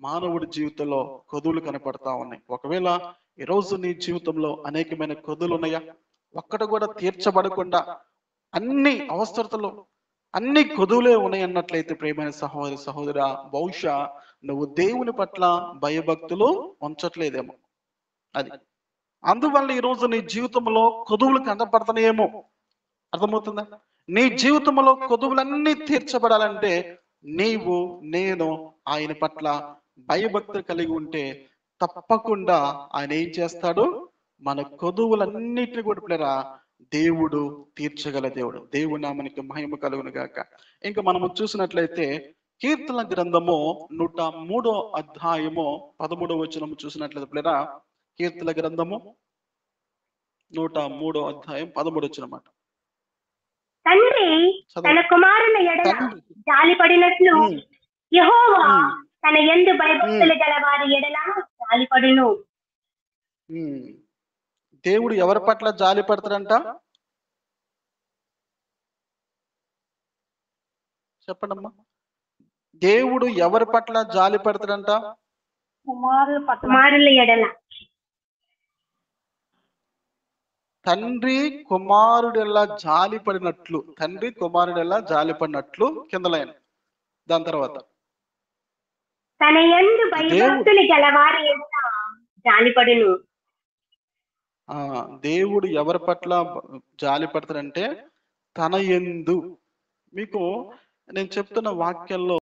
మానవుడి జీవితంలో కొదువులు కనపడతా ఉన్నాయి. ఒకవేళ ఈరోజు నీ జీవితంలో అనేకమైన కొదువులు ఉన్నాయా? ఒక్కటి కూడా తీర్చబడకుండా అన్ని అవసరతలు అన్ని కొదువులే ఉన్నాయి అన్నట్లయితే ప్రియమైన సహోదరి సహోదరా, బహుశా నువ్వు దేవుని పట్ల భయభక్తులు ఉంచట్లేదేమో. అది అందువల్ల ఈరోజు నీ జీవితంలో కొదువులు కనపడుతున్నాయేమో. అర్థమవుతుందా? నీ జీవితంలో కొదువులన్నీ తీర్చబడాలంటే నీవు నేను ఆయన పట్ల భయభక్తులు కలిగి ఉంటే తప్పకుండా ఆయన ఏం చేస్తాడు? మన కొదువులన్నిటిని కూడా పిల్లరా దేవుడు తీర్చగల దేవుడు. దేవుడు నామనికి మహిమ కలుగును గాక. ఇంకా మనము చూసినట్లయితే కీర్తన గ్రంథము 103 అధ్యాయము 13 వచనము చూసినట్లయితే పిల్లరా, కీర్తన గ్రంథము 103 అధ్యాయం 13 వచనమాట. తండ్రి తన కుమారుల ఎడల జాలిపడినట్లు యెహోవా తన యందు భయభక్తులు గల వారి ఎడల జాలిపడును. దేవుడు ఎవరి పట్ల జాలి పడతాడంట? చెప్పండమ్మా. దేవుడు ఎవరి పట్ల జాలి పడతాడంట? కుమారుల ఎడల. తండ్రి కుమారుడెల్లా జాలి పడినట్లు, తండ్రి కుమారుడెల్లా జాలి పడినట్లు కింద లైన్. దాని తర్వాత తన యందు భయభక్తులు గల వారి ఎడల జాలిపడును. దేవుడు ఎవరి పట్ల జాలి పడతాడంటే తన యందు. మీకు నేను చెప్తున్న వాక్యంలో